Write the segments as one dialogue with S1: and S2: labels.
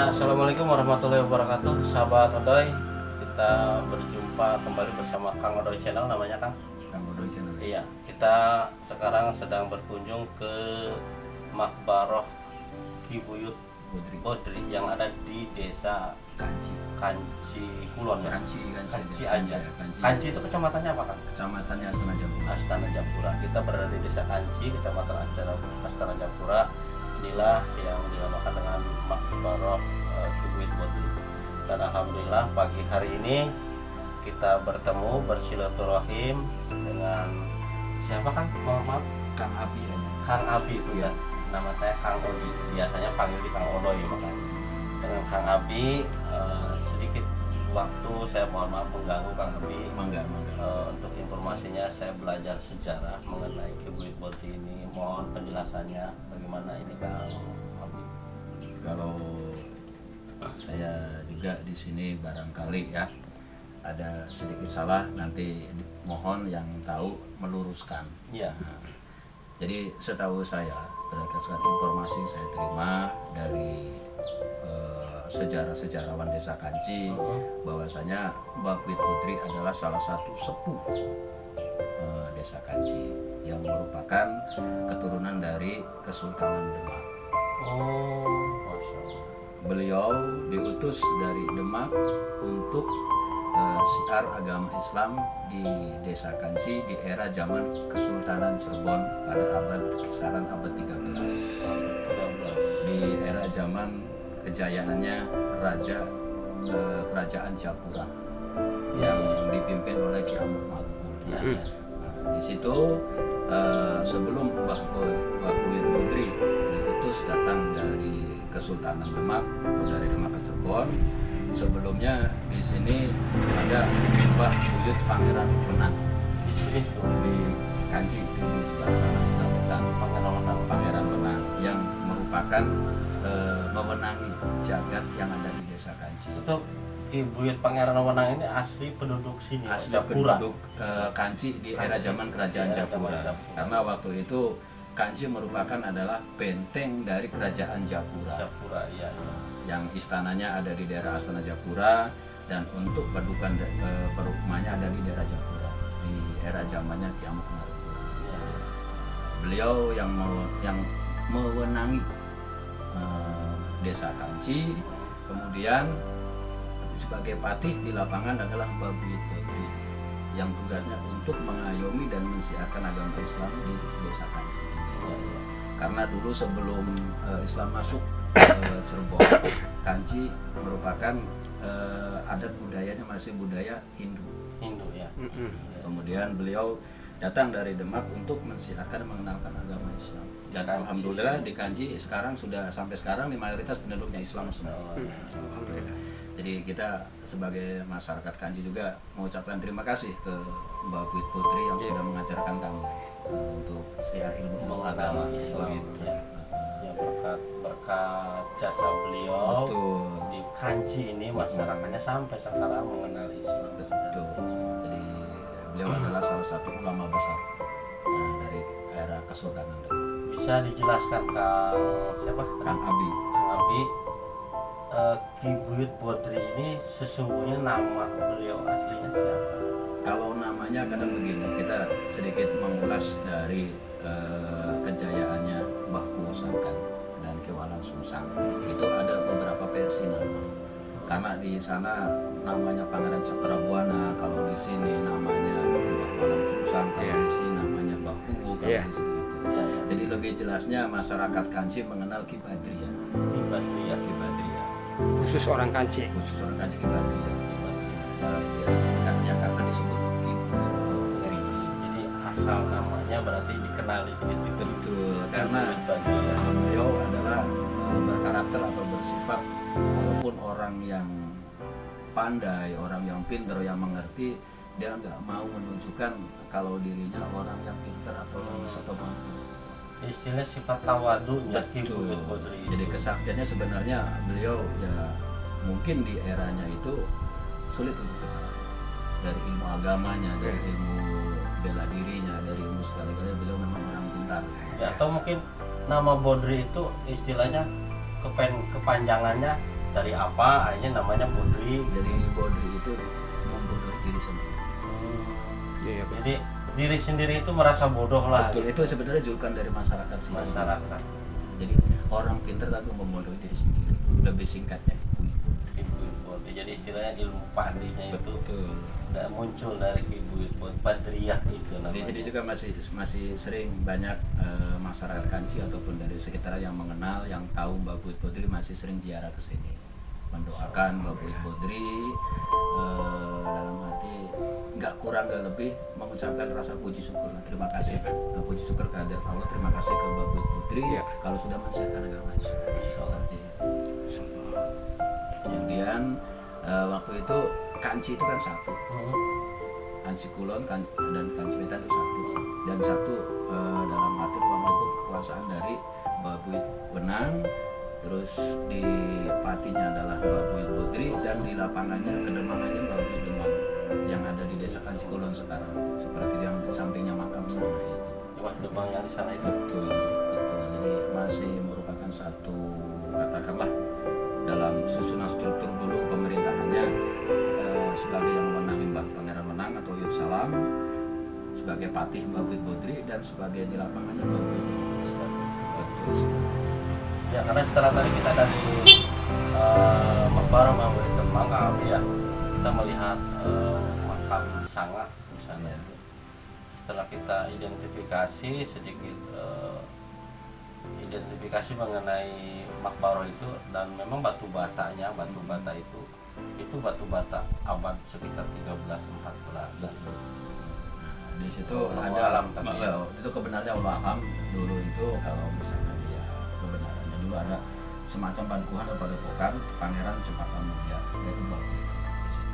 S1: Ya, assalamualaikum warahmatullahi wabarakatuh, sahabat Odoy. Kita berjumpa kembali bersama Kang Odoy Channel, namanya Kang.
S2: Kang Odoy Channel.
S1: Iya, kita sekarang sedang berkunjung ke Makbaroh Ki Buyut Bodri yang ada di desa Kanci Kulon ya. Kanci aja. Kanci itu kecamatannya apa Kang?
S2: Kecamatannya Astana Japura.
S1: Astana Japura. Kita berada di desa Kanci, kecamatan Astana Japura. Inilah yang dinamakan dengan Makbaroh Ki Buyut Bodri. Dan alhamdulillah pagi hari ini kita bertemu bersilaturahim dengan siapa Kang? Maaf,
S2: Kang Abi ya.
S1: Kang Abi itu ya. Nama saya Kang Odi. Biasanya panggil di Kang Odoy makanya. Dengan Kang Abi sedikit waktu saya mohon maaf mengganggu Kang Abi.
S2: Mangga.
S1: Untuk informasinya saya belajar sejarah mengenai Ki Buyut Bodri ini. Mohon penjelasannya bagaimana ini Kang Abi.
S2: Kalau saya juga di sini barangkali ya ada sedikit salah, nanti mohon yang tahu meluruskan.
S1: Iya.
S2: Nah, jadi setahu saya berdasarkan informasi saya terima dari sejarah-sejarawan desa Kanci bahwasanya Mbah Buyut Bodri adalah salah satu sepuh desa Kanci yang merupakan keturunan dari Kesultanan Demak.
S1: Oh, Masya Allah.
S2: Beliau diutus dari Demak untuk siar agama Islam di desa Kanci di era zaman Kesultanan Cirebon pada kisaran abad 13. Di era zaman kejayaannya kerajaan Japura yang dipimpin oleh Ki Amukmarugul. Di situ sebelum Mbah Buyut Bodri diutus datang dari Kesultanan Demak atau dari Demak ke Cirebon, sebelumnya di sini ada Mbah Buyut Pangeran Wenang.
S1: Di sini tuh
S2: Di Kanci di sebelah sana sudah Pangeran Wenang yang merupakan memenangi jagat yang ada di desa Kanci.
S1: itu Ki Buyut Pangeran Wenang ini asli penduduk sini,
S2: Asli
S1: Japura.
S2: penduduk Kanci di era zaman kerajaan Japura. Karena waktu itu Kanci merupakan adalah benteng dari kerajaan Japura.
S1: Japura, iya.
S2: Yang istananya ada di daerah Astana Japura dan untuk padukan perumahannya ada di daerah Japura di era zamannya Ki Amukmarugul.
S1: Iya.
S2: Beliau yang mewenangi desa Kanci, kemudian sebagai patih di lapangan adalah Mbah Buyut Bodri yang tugasnya untuk mengayomi dan mensiarkan agama Islam di desa Kanci. Karena dulu sebelum Islam masuk Cirebon, Kanci merupakan adat budayanya masih budaya Hindu.
S1: Ya.
S2: Kemudian beliau datang dari Demak untuk mensiarkan dan mengenalkan agama Islam. Dan alhamdulillah di Kanci sekarang sudah sampai sekarang di mayoritas penduduknya Islam semua. Alhamdulillah. Jadi kita sebagai masyarakat Kanci juga mengucapkan terima kasih ke Mbah Buyut Bodri yang sudah mengajarkan kami untuk siar ilmu agama Islam.
S1: Ya, berkat jasa beliau.
S2: Betul.
S1: Di Kanci ini masyarakatnya sampai sekarang mengenal Islam.
S2: Betul. Jadi beliau adalah salah satu ulama besar dari era Kesultanan Demak.
S1: Bisa dijelaskan Kang siapa?
S2: Kang Abi.
S1: Kang Abi, Ki Buyut Bodri ini sesungguhnya nama beliau aslinya siapa?
S2: Kalau namanya kadang begini, kita sedikit mengulas dari kejayaannya Mbah Kuusakan dan Ki Walang Sungsang. Itu ada beberapa versi nama. Karena di sana namanya Pangeran Cakrabuana, kalau di sini namanya Mbah Walang Sungsang, kalau di sini namanya Mbah Kuwu, kalau di sini itu. Jadi lebih jelasnya masyarakat Kanci mengenal Ki Badria.
S1: Ki Badria.
S3: Khusus orang Kanci.
S2: Khusus orang Kanci Ki Badria. Singkatnya karena disebut Ki Badri.
S1: Jadi asal namanya berarti dikenal di sini
S2: Betul, karena
S1: Badria.
S2: beliau adalah berkarakter atau bersifat walaupun orang yang pandai, orang yang pintar, yang mengerti, dia nggak mau menunjukkan kalau dirinya orang yang pintar atau yang bisa atau mampu.
S1: Istilah sifat tawadunya Ki
S2: Betul.
S1: Buyut Bodri.
S2: Jadi kesaktiannya sebenarnya beliau ya mungkin di eranya itu sulit untuk dikenal. Dari ilmu agamanya, dari ilmu bela dirinya, dari ilmu segala-galanya beliau memang orang pintar.
S1: Ya, atau mungkin nama Bodri itu istilahnya kepanjangannya dari apa akhirnya namanya bodri.
S2: Jadi bodri itu membodohi diri sendiri.
S3: Iya, Pak.
S1: Jadi diri sendiri itu merasa bodoh lah.
S2: Betul, itu sebenarnya julukan dari masyarakat sih.
S1: Masyarakat.
S2: Jadi orang pintar tapi membodohi diri sendiri. Lebih singkatnya.
S1: Jadi istilahnya ilmu pandinya itu
S2: Betul.
S1: nggak muncul dari Ibu Badriyah itu
S2: Di
S1: namanya.
S2: sini juga masih sering banyak masyarakat Kanci ataupun dari sekitar yang mengenal, yang tahu Mbak Buit Bodri masih sering ziarah ke sini, mendoakan Mbak Buit Bodri, dalam arti nggak kurang nggak lebih mengucapkan rasa puji syukur, terima kasih, puji syukur kehadirat Allah, terima kasih ke Mbak Buit Bodri
S3: Iya.
S2: kalau sudah mensiarkan agama Islam. Seperti itu. Kemudian waktu itu Kanci itu kan satu. Kanci Kulon dan Kanci Wetan itu satu, dan satu dalam arti pemangku kekuasaan dari Mbak Buit Wenang, terus di patinya adalah Mbak Buit Bodri, dan di lapangannya kedemangannya Mbak Buit Demang yang ada di desa Kanci Kulon sekarang, seperti yang di sampingnya makam sana itu.
S1: Cuma Demang yang di sana itu.
S2: Betul, betul. Jadi masih merupakan satu, katakanlah dalam susunan struktur dulu pemerintahannya, sebagai yang memenangi Mbah Pangeran Wenang atau Yud Salam, sebagai patih Mbah Buit Bodri, dan sebagai di lapangannya Mbah Buit Demang. Betul.
S1: Ya karena setelah tadi kita dari Makbarah Mbah Buit Demang ke Abi ya, kita melihat makam Sangah misalnya
S2: Ya.
S1: itu. Setelah kita identifikasi sedikit identifikasi mengenai Makbarah itu, dan memang batu batanya, batu bata itu batu bata abad sekitar 13-14.
S2: Di situ
S1: Allah
S2: ada
S1: alam, tapi ya.
S2: itu kebenarannya Allah alam. Dulu itu kalau misalnya ya kebenarannya dulu ada semacam padukuhan atau padepokan Pangeran Cempaka Mulia, yaitu Mbah Buit.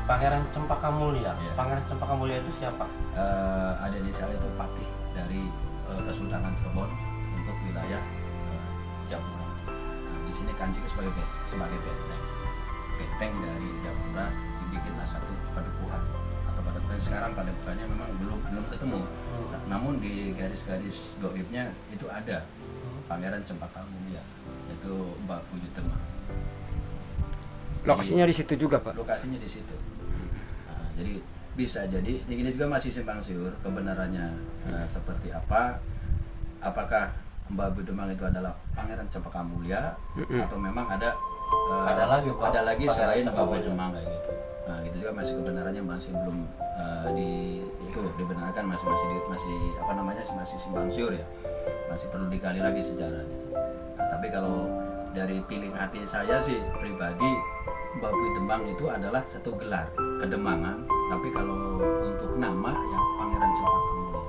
S1: Pangeran Cempaka Mulia.
S2: Iya.
S1: Pangeran Cempaka Mulia itu siapa?
S2: Ada inisial itu patih dari Kesultanan Cirebon untuk wilayah Japura. Nah, di sini Kanci sebagai benteng dari Japura, dibikinlah satu padukuhan atau padukuhan. Sekarang padukuhannya memang belum ketemu. Nah, namun di garis-garis goibnya itu ada Pangeran Cempaka Mulia, yaitu Mbak Buit Demang.
S3: Lokasinya di situ juga, Pak.
S2: Lokasinya di situ. Nah, jadi bisa jadi ini juga masih simpang siur kebenarannya seperti apa. Apakah Mbak Buit Demang itu adalah Pangeran Cempaka Mulia atau memang ada
S1: Ada lagi, Pak,
S2: ada lagi
S1: Pangeran
S2: selain
S1: Cempaka
S2: Mbak Buit
S1: Mulia.
S2: Demang kayak gitu. Nah, itu juga masih kebenarannya masih belum dibenarkan, masih apa namanya, masih simpang siur ya. Masih perlu digali lagi sejarahnya. Nah, tapi kalau dari pilih hati saya sih pribadi, Mbak Buit Demang itu adalah satu gelar kedemangan, tapi kalau untuk nama ya Pangeran Cempaka Mulia.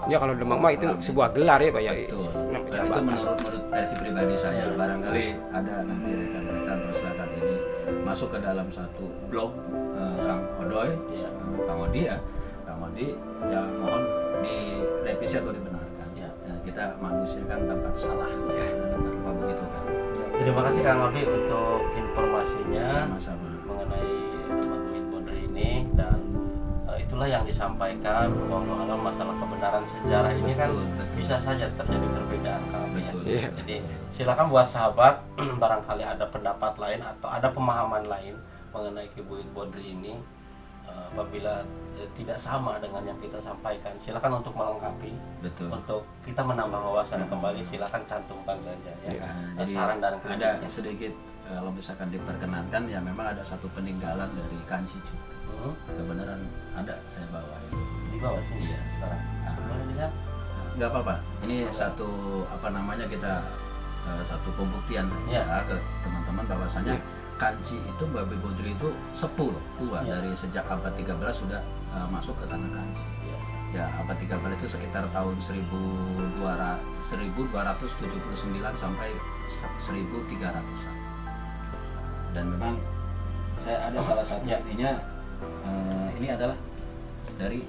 S3: Ya kalau Demang mah itu sebuah gelar ya, Pak ya.
S2: Betul.
S3: Nama
S2: Itu
S3: jabatan.
S2: menurut versi pribadi saya. Barangkali ada nanti rekan-rekan masyarakat ini masuk ke dalam satu blog Kang Odoy,
S1: Iya.
S2: Kang Odi ya, Kang Odi ya mohon direvisi atau dibenarkan.
S1: Iya.
S2: Ya, kita manusia kan tempat salah, ya, tempat apa begitu kan.
S1: Terima kasih Kang Odi untuk informasinya
S2: Sama-sama.
S1: mengenai Mbah Buit Bodri ini, dan itulah yang disampaikan bahwa alam masalah kebenaran sejarah ini kan
S2: Betul, betul.
S1: bisa saja terjadi perbedaan Kang Odi ya.
S2: Betul.
S3: Iya.
S1: Jadi silakan buat sahabat barangkali ada pendapat lain atau ada pemahaman lain mengenai Ki Buit Bodri ini, apabila tidak sama dengan yang kita sampaikan, silakan untuk melengkapi,
S2: Betul.
S1: untuk kita menambah wawasan kembali, silakan cantumkan saja ya.
S2: Nah, jadi
S1: Saran dan
S2: ada
S1: kritiknya.
S2: sedikit kalau misalkan diperkenankan ya, memang ada satu peninggalan dari Kanci juga. Kebenaran ada, saya bawa itu.
S1: Di bawah sini
S2: Iya.
S1: sekarang. Boleh bisa?
S2: Nggak apa-apa, ini satu apa namanya, kita satu pembuktian
S1: Iya.
S2: ya ke teman-teman bahwasanya Kanci itu Mbak Buit Bodri itu sepuh loh, tua,
S1: Iya.
S2: dari sejak abad 13 sudah masuk ke tanah Kanci.
S1: Iya.
S2: Ya, abad 13 itu sekitar tahun 1279 sampai 1300-an. Dan memang saya ada salah satu
S1: Ya.
S2: ininya, ini adalah dari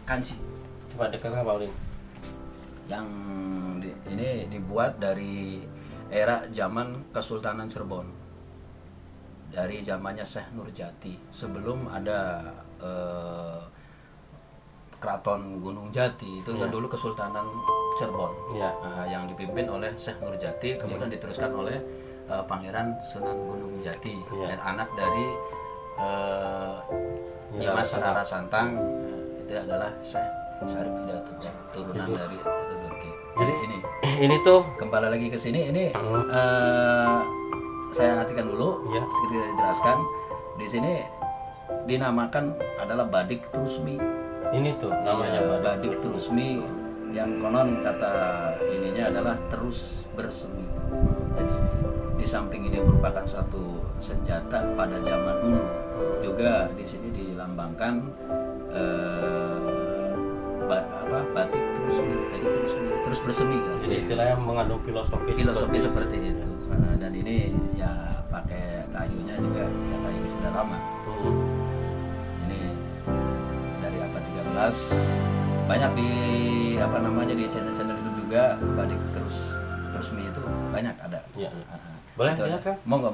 S2: Kanci
S1: Coba dekatkan Pak Ulin.
S2: yang ini dibuat dari era zaman Kesultanan Cirebon, dari zamannya Syekh Nurjati, sebelum ada Keraton Gunung Jati. Itu kan
S1: Iya.
S2: dulu Kesultanan Cirebon.
S1: Iya.
S2: Nah, yang dipimpin oleh Syekh Nurjati, kemudian diteruskan oleh Pangeran Sunan Gunung Jati
S1: Iya.
S2: dan anak dari Dimas Rara Santang, itu adalah Syekh Syarif Hidayatullah, turunan dari Turki.
S1: Jadi
S2: ini
S1: ini tuh
S2: kembali lagi ke sini, ini saya artikan dulu,
S1: Ya.
S2: sedikit dijelaskan. Di sini dinamakan adalah Badik Trusmi.
S1: ini tuh namanya
S2: Ya,
S1: badik.
S2: Badik Trusmi yang konon kata ininya adalah terus bersemi. Jadi di samping ini merupakan suatu senjata pada zaman dulu, juga di sini dilambangkan batik trusmi, terus bersemi kan.
S1: Jadi istilahnya mengandung filosofi
S2: Seperti itu. Nah, dan ini ya pakai kayunya juga ya kayu sudah lama. Ini dari abad 13, banyak di di channel-channel itu juga badik terus mie itu banyak ada.
S1: Iya. Boleh
S2: Itu
S1: lihat
S2: ada.
S1: kan?
S2: Monggo.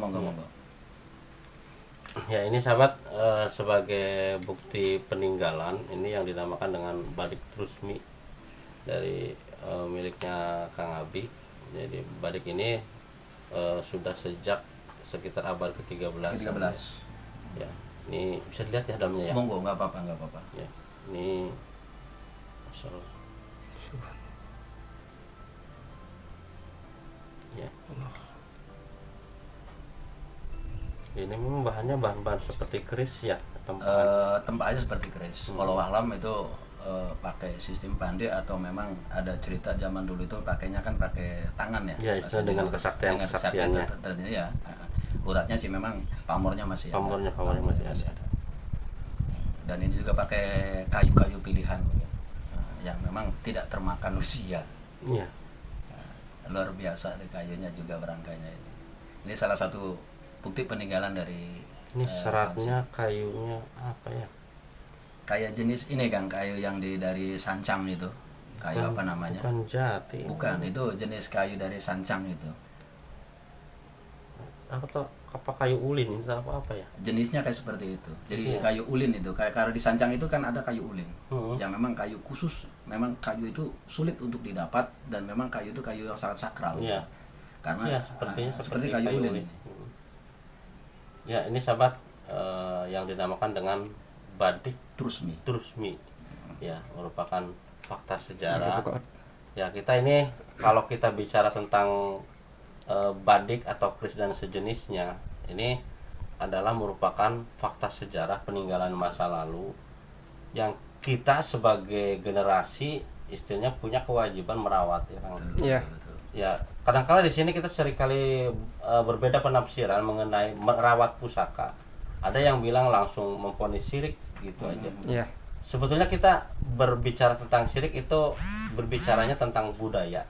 S1: Ya ini sahabat, sebagai bukti peninggalan ini yang dinamakan dengan badik trusmi dari miliknya Kang Abi. Jadi badik ini sudah sejak sekitar abad ke-13. Ya, ini bisa dilihat ya dalamnya ya.
S2: Monggo, nggak apa-apa.
S1: Ya, ini Masya Allah. Ya. Ini memang bahannya bahan-bahan seperti keris ya,
S2: Tempatnya seperti keris. Walau alam itu pakai sistem pandai atau memang ada cerita zaman dulu itu pakainya kan pakai tangan ya.
S1: Ya, istilah dengan kesaktiannya.
S2: Ternyata ya. Uratnya sih memang pamornya masih
S1: Pamornya masih ada.
S2: Dan ini juga pakai kayu-kayu pilihan yang memang tidak termakan usia.
S1: Iya.
S2: Luar biasa deh kayunya juga berangkainya ini. Ini salah satu bukti peninggalan dari
S1: Ini seratnya kayunya apa ya?
S2: kayak jenis ini Kang, kayu yang dari sancang itu. Kayu apa namanya?
S1: Bukan jati.
S2: Bukan, itu jenis kayu dari sancang itu.
S1: Apa tuh? Apa kayu ulin itu apa ya?
S2: Jenisnya kayak seperti itu. Jadi
S1: Iya.
S2: kayu ulin itu, kayak kalau di sancang itu kan ada kayu ulin.
S1: Hmm.
S2: Yang memang kayu khusus, memang kayu itu sulit untuk didapat dan memang kayu itu kayu yang sangat sakral.
S1: Iya.
S2: Karena
S1: Iya, sepertinya
S2: seperti kayu ulin.
S1: ulin. Ya, ini sahabat, yang dinamakan dengan badik
S2: Trusmi.
S1: trusmi. Ya, merupakan fakta sejarah. Ya, kita ini kalau kita bicara tentang badik atau keris dan sejenisnya, ini adalah merupakan fakta sejarah peninggalan masa lalu yang kita sebagai generasi istilahnya punya kewajiban merawat ya Kang.
S3: Iya.
S1: Ya, kadang-kala di sini kita seringkali berbeda penafsiran mengenai merawat pusaka. Ada yang bilang langsung memvonis syirik gitu aja.
S3: Iya.
S1: Sebetulnya kita berbicara tentang syirik itu berbicaranya tentang budaya.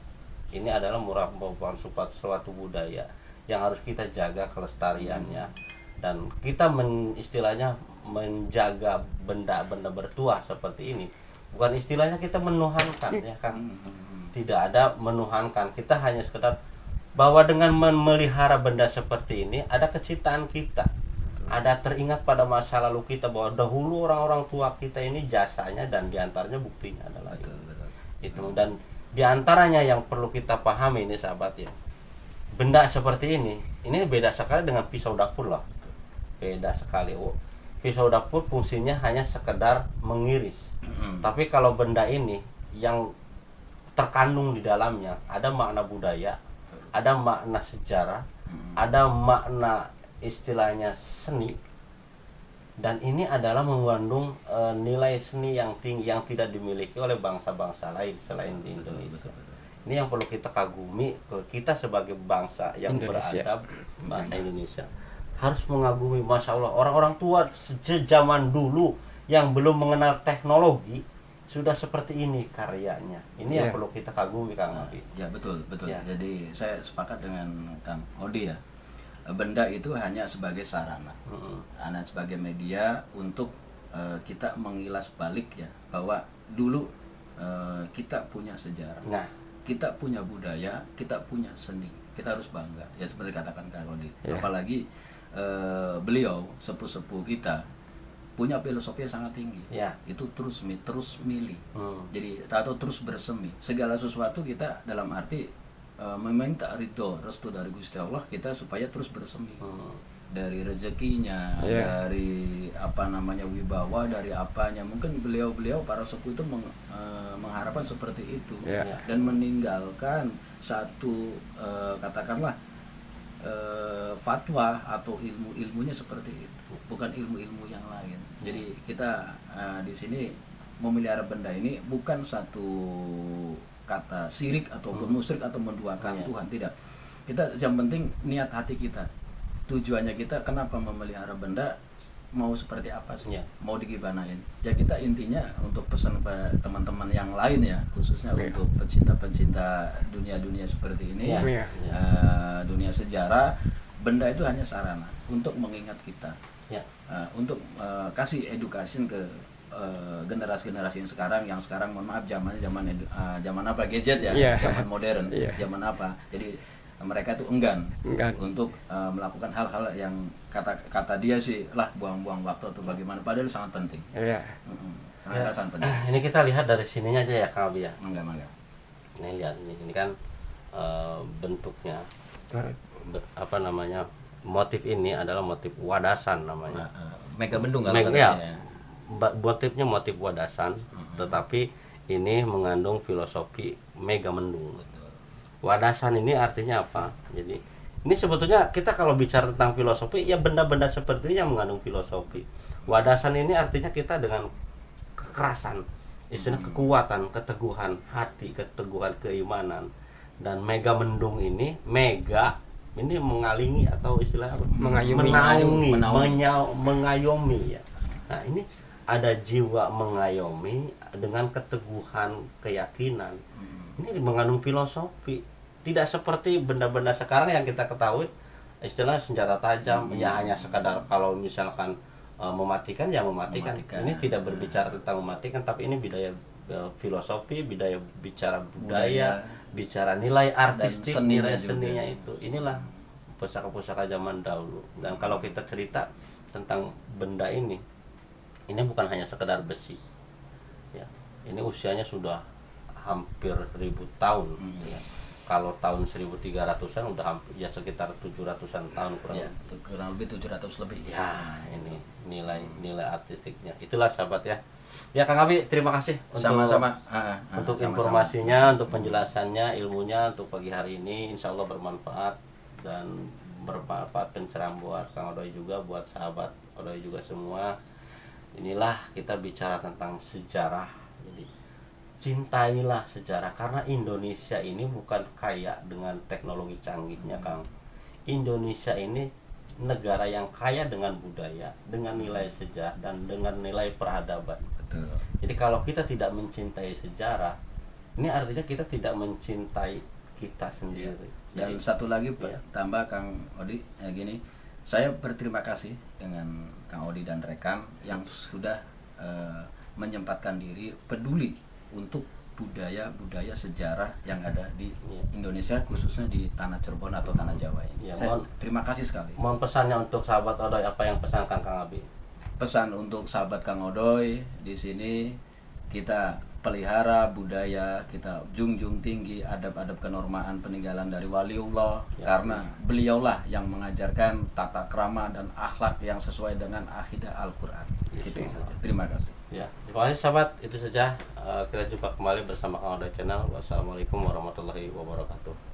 S1: Ini adalah merupakan suatu budaya yang harus kita jaga kelestariannya, dan kita istilahnya menjaga benda-benda bertuah seperti ini. Bukan istilahnya kita menuhankan ya Kang. Tidak ada menuhankan, kita hanya sekedar bahwa dengan memelihara benda seperti ini ada kecintaan kita. Ada teringat pada masa lalu kita bahwa dahulu orang-orang tua kita ini jasanya, dan diantaranya buktinya adalah itu. Dan diantaranya yang perlu kita pahami ini sahabat ya, benda seperti ini beda sekali dengan pisau dapur lah. Beda sekali. Pisau dapur fungsinya hanya sekedar mengiris. Tapi kalau benda ini yang terkandung di dalamnya ada makna budaya, ada makna sejarah, ada makna istilahnya seni, dan ini adalah mengandung nilai seni yang tinggi yang tidak dimiliki oleh bangsa-bangsa lain selain di Indonesia. Ini yang perlu kita kagumi, kita sebagai bangsa yang
S3: Indonesia.
S1: beradab, bangsa Indonesia harus mengagumi. Masya Allah, orang-orang tua sejaman dulu yang belum mengenal teknologi sudah seperti ini karyanya. Ini yang
S3: Ya.
S1: perlu kita kagumi Kang Abi.
S2: Ya betul.
S1: Ya.
S2: Jadi saya sepakat dengan Kang Odi ya. Benda itu hanya sebagai sarana, hanya sebagai media untuk kita mengilas balik ya, bahwa dulu kita punya sejarah,
S1: Nah,
S2: kita punya budaya, kita punya seni, kita harus bangga ya, seperti katakan Kang Odi.
S3: Ya.
S2: Apalagi beliau sepuh-sepuh kita punya filosofi yang sangat tinggi.
S1: Ya.
S2: Itu terus milih.
S1: Hmm.
S2: Jadi atau terus bersemi. Segala sesuatu kita dalam arti meminta ridho restu dari Gusti Allah kita supaya terus bersemi
S1: Hmm.
S2: dari rezekinya,
S3: Iya.
S2: dari apa namanya wibawa, dari apanya. Mungkin beliau-beliau para sepuh itu mengharapkan seperti itu
S3: Iya.
S2: dan meninggalkan satu katakanlah fatwa atau ilmu-ilmunya seperti itu, bukan ilmu-ilmu yang lain. Jadi kita di sini memelihara benda ini bukan satu kata syirik ataupun musyrik atau menduakan
S1: Iya.
S2: Tuhan, tidak. Kita yang penting niat hati kita, tujuannya kita kenapa memelihara benda, mau seperti apa sih,
S1: Iya.
S2: mau digimanain. Ya kita intinya untuk pesan ke teman-teman yang lain ya, khususnya
S3: Iya.
S2: untuk pecinta-pecinta dunia-dunia seperti ini,
S1: Iya.
S3: Iya.
S2: dunia sejarah, benda itu hanya sarana untuk mengingat kita,
S1: Ya.
S2: untuk kasih education ke generasi-generasi yang sekarang mohon maaf zaman apa, gadget ya,
S3: Iya.
S2: zaman modern,
S3: Iya.
S2: zaman apa. Jadi mereka itu enggan
S3: Enggan.
S2: untuk melakukan hal-hal yang kata dia sih lah buang-buang waktu atau bagaimana, padahal sangat penting.
S3: Iya.
S2: Sangat penting.
S1: Ini kita lihat dari sininya aja ya Kang Abi ya.
S2: Mangga.
S1: Ini lihat ini kan bentuknya apa namanya, motif ini adalah motif wadasan namanya.
S2: Mega bendung kalau
S1: Mega,
S2: katanya
S1: ya.
S2: ya.
S1: Motifnya motif wadasan, tetapi ini mengandung filosofi mega mendung.
S2: Betul.
S1: Wadasan ini artinya apa? Jadi ini sebetulnya kita kalau bicara tentang filosofi ya benda-benda seperti ini yang mengandung filosofi. Wadasan ini artinya kita dengan kekerasan, istilah kekuatan, keteguhan hati, keteguhan keimanan. Dan mega mendung ini ini mengalingi atau istilah apa?
S3: Mengayomi.
S1: Menaungi,
S2: Menaungi.
S1: mengayomi ya. Nah, ini ada jiwa mengayomi dengan keteguhan keyakinan. Ini mengandung filosofi. Tidak seperti benda-benda sekarang yang kita ketahui istilah senjata tajam, ya hanya sekadar kalau misalkan mematikan ya mematikan.
S2: Mematikan.
S1: Ini tidak berbicara tentang mematikan, tapi ini budaya filosofi, budaya bicara budaya, bicara nilai artistik,
S2: seninya
S1: nilai
S2: juga.
S1: seninya itu. Inilah pusaka-pusaka zaman dahulu. Dan kalau kita cerita tentang benda ini bukan hanya sekedar besi. Ya, ini usianya sudah hampir 1000 tahun. Ya. Kalau tahun 1300-an udah hampir ya sekitar 700-an tahun kurang.
S2: Ya, kurang lebih 700 lebih.
S1: Ya, ini nilai artistiknya. Itulah sahabat ya. Ya Kang Abi, terima kasih
S2: Sama-sama.
S1: untuk
S2: Sama-sama.
S1: informasinya, untuk penjelasannya, ilmunya untuk pagi hari ini. Insya Allah bermanfaat dan bermanfaat pencerahan buat Kang Odoy juga, buat sahabat Odoy juga semua. Inilah kita bicara tentang sejarah. Jadi cintailah sejarah karena Indonesia ini bukan kaya dengan teknologi canggihnya, Kang. Indonesia ini negara yang kaya dengan budaya, dengan nilai sejarah dan dengan nilai peradaban.
S2: Betul.
S1: Jadi kalau kita tidak mencintai sejarah, ini artinya kita tidak mencintai kita sendiri.
S2: Dan
S1: Jadi,
S2: satu lagi
S1: Iya.
S2: tambah Kang Odi, gini, saya berterima kasih dengan Kang Odi dan rekan yang sudah menyempatkan diri peduli untuk budaya-budaya sejarah yang ada di
S1: Iya.
S2: Indonesia, khususnya di tanah Cirebon atau tanah Jawa ini.
S1: Iya,
S2: Saya
S1: mohon-
S2: terima kasih sekali.
S1: mohon pesannya untuk sahabat Odoy, apa yang pesankan Kang Abi?
S2: Pesan untuk sahabat Kang Odoy, di sini kita pelihara budaya, kita junjung tinggi adab-adab kenormaan peninggalan dari waliullah,
S1: Ya.
S2: karena beliaulah yang mengajarkan tata krama dan akhlak yang sesuai dengan akidah Al-Qur'an.
S1: Yes,
S2: Itu
S1: Lord.
S2: saja. Terima kasih.
S1: Ya, terima kasih sahabat. Itu saja. Kita jumpa kembali bersama Kang Odoy Channel. Wassalamualaikum warahmatullahi wabarakatuh.